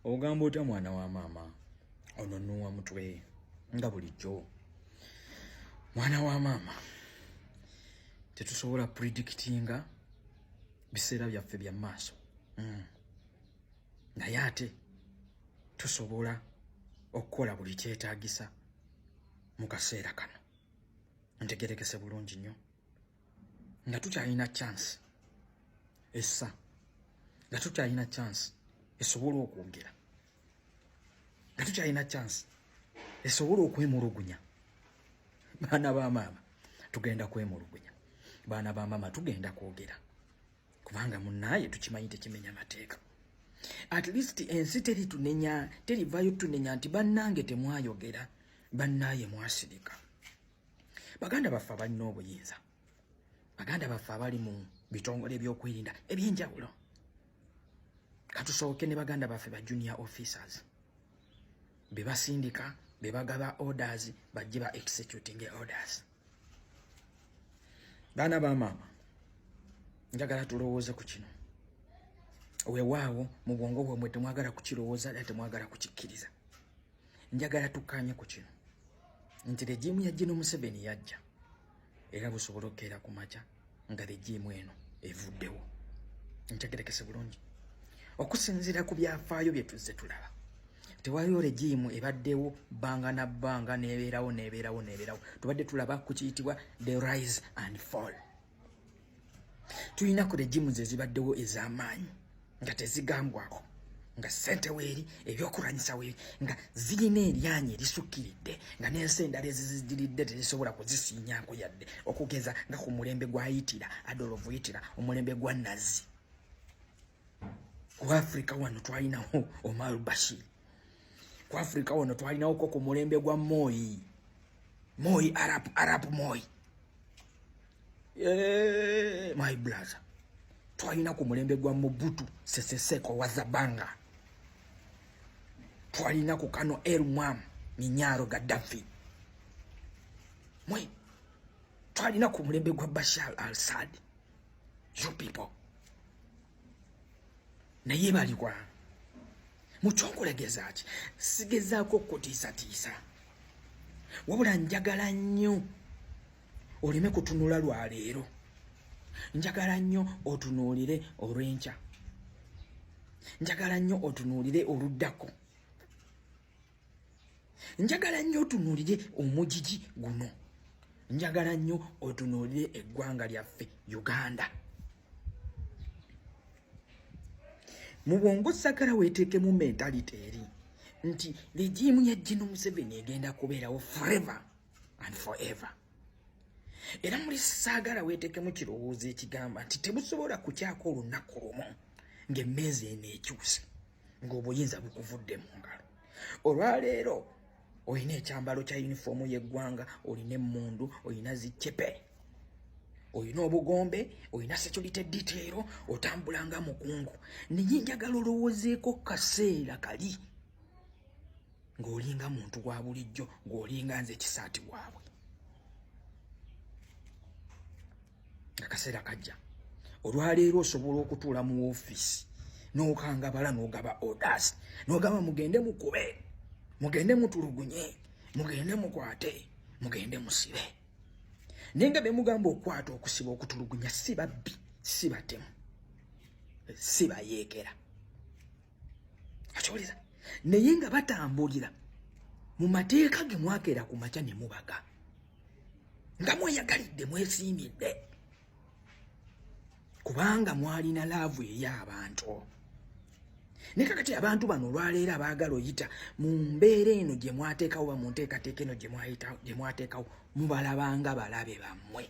Ogamba otya mwana wa maama ono nnuwa mutwe nga bulijjo. Mwana wa maama tetusobola predictinga biseera byaffe bya maaso naye ate tusobola okukola buli kyetaagisa mu kaseera kano. Ntegerekese bulungi nnyo nga tukyalina chance essa, nga tukyalina chance esobola okwogera, nga tukyalina chance esobola okwemulugunya. Baana ba maama tugenda kwemulugunya, baana ba maama tugenda kwogera, kubanga munnaye tukimanyi tekimenya mateeka. At least ensi teritunenya, terivayo tunenya nti bannange temwayogera, bannaye mwasirika. Baganda baffe abalina obuyinza, baganda baffe abali mu bitongole by'okwerinda ebyenjawulo, katusooke ne baganda baffe ba junior officers be basindika, be bagaba orders, bajje ba executing orders. Baana ba maama njagala tulowooze ku kino. Weewaawo mu bwongo bwemmwe temwagala kukirowooza ate temwagala kukikkiriza. Njagala tukkaanye ku kino nti regimu ya General Museveni yajja era busobola okukeera ku makya nga regimu eno evuddewo. Ntegerekese bulungi okusinziira ku byafaayo bye tuzze tulaba. Tewaliwo regimu ebaddewo bbanga na bbanga nebeerawo. Tubadde tulaba ku kiyitibwa the rise and fall. Tulina ku regimu ze zibaddewo ez'amaanyi nga tezigambwako, nga ssente weeri, ebyokulwanyisa weeri, nga zirina eryanyi erisukkiridde, nga n'ensi endala ezizidiridde tezisobola kuzisiinyaako yadde, okugeza nga ku mulembe gwa Hitler, Adolf Hitler, omulembe gwa Nazi. Ku Afrika wano twalinawo Omar Bashir, ku Afrika wano twalinawo ku mulembe gwa Moi Arap Moi, my brother. Twalina ku mulembe gwa Mobutu Sese Seko wa Zabanga, twalina ku kano Mwam Minyaro Gaddafi, twalina ku mulembe gwa Bashar al-Assad. You people naye balikwa mukyonkulegeza ki? Sigezaako kutiisatiisa, wabula njagala nnyo oleme kutunula lwa leero, njagala nnyo otunuulire olw'enkya, njagala nnyo otunuulire oluddako, njagala nnyo otunuulire omugigi guno, njagala nnyo otunuulire eggwanga lyaffe Uganda. Mu bwongo sagala weeteekemu mentality eri nti regimu ya General Museveni egenda kubeerawo forever and forever. Era muri saagala weeteekemu kirowoozo ekigamba nti tebusobola kukyako olunaku lumu ng'emmeezi eno ekyuse, ng'obuyinza bukuvudde mu ngalo. Olwaleero olina ekyambalo kya yunifoomu y'eggwanga, olina emmundu, olina ziccepe, olina obugombe, olina security detail, otambulanga mukungu. Naye njagala olowoozeeko kaseera kali ng'olinga muntu gwa bulijjo, ng'olinga nze kisaati waabwe. Akaseera kajja olwaleero osobola okutuula mu woofiisi n'okangabala n'ogaba orders, n'ogamba mugende mukube, mugende mutulugunye, mugende mukwate, mugende musibe. Naye nga be mugamba okwata, okusiba, okutulugunya si babbi, si batemu, si bayeekera. Akyoliza naye nga batambulira mu mateeka ge mwakeera ku makya ne mubaga, nga mweyagalidde, mwesiimidde, kubanga mwalina laavu eri abantu. Ne kakati abantu bano olwaleero abaagala oyita mu mbeera eno gye mwateekawo, ba mu nteekateeka eno gye mwateekawo, mubalabanga balabe bammwe.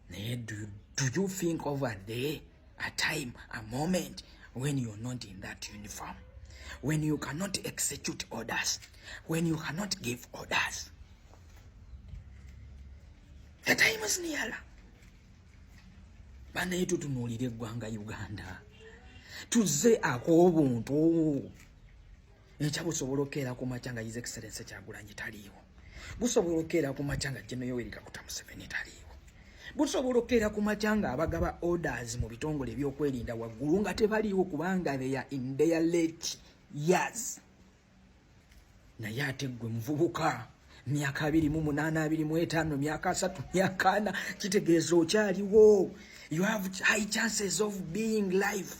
Naye do you think of a day, a time, a moment when you're not in that uniform, when you cannot execute orders, when you cannot give orders? The time is near. Banaye tutunuulire eggwanga Uganda, tuzze ak'obuntu. Ekya busobola okukeera ku makya nga His Excellency Kyagulanyi taliiwo, busobola okukeera ku makya nga General Yoweri Kaguta Museveni taliiwo, busobola okkeera ku makya nga abagaba orders mu bitongole ebyokwerinda waggulu nga tebaliiwo kubanga they are in their late years. Naye ate ggwe muvubuka myaka 28, 25, myaka 3, myaka 4, kitegeeza okyaliwo. You have high chances of being alive.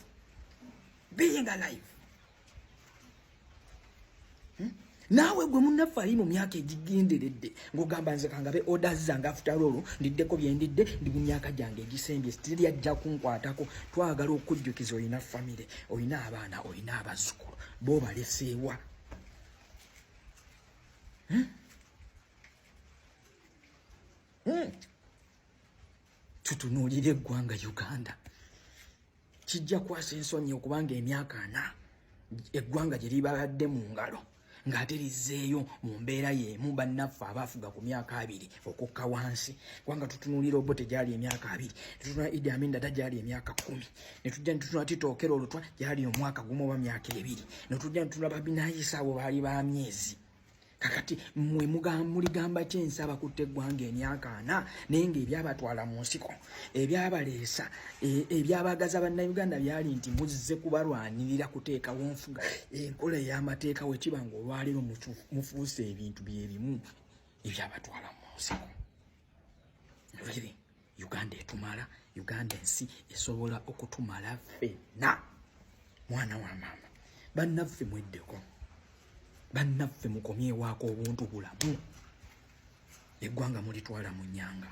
Nawe gwe munnaffe ali mu myaka egigenderedde ng'ogamba nze kangabe orders zange after all ndiddeko bye ndidde ndi mu myaka gyange egisembye sitiri ajja kunkwatako. Twagala okujjukiza olina famire, olina abaana, olina abazzukulu, bo baleseewa. Tutunuulire eggwanga Uganda. Kijja kwasa ensonyi okubanga emyaka 4 eggwanga gye libadde mu ngalo ng'ate lizzeeyo mu mbeera y'emu bannaffe abaafuga ku myaka 2 okukka wansi. Kubanga tutunuulira Obote gyali emyaka 2, netutunula Idi Amin Dada gyali emyaka 10, netujja netutunula Tito Okello Lutwa gyali omwaka gumu oba myaka 2, netujja netutunula Babinayisa abo baali ba myezi. Kakati mmwe muligamba kyensaba kutte eggwanga emyaka 4 naye ng'ebyabatwala mu nsiko ebyabaleesa ebyabagaza bannayuganda byali nti muzze kubalwanirira kuteekawo nfuga enkola ey'amateeka wekiba ng'olwaleero mufuuse ebintu byebimu ebyabatwala mu nsiko. Really, Uganda etumala, Uganda ensi esobola okutumala ffenna. Mwana wa maama, bannaffe mweddeko, bannaffe mukomyewaako obuntu bulamu. Eggwanga mulitwala mu nnyanga.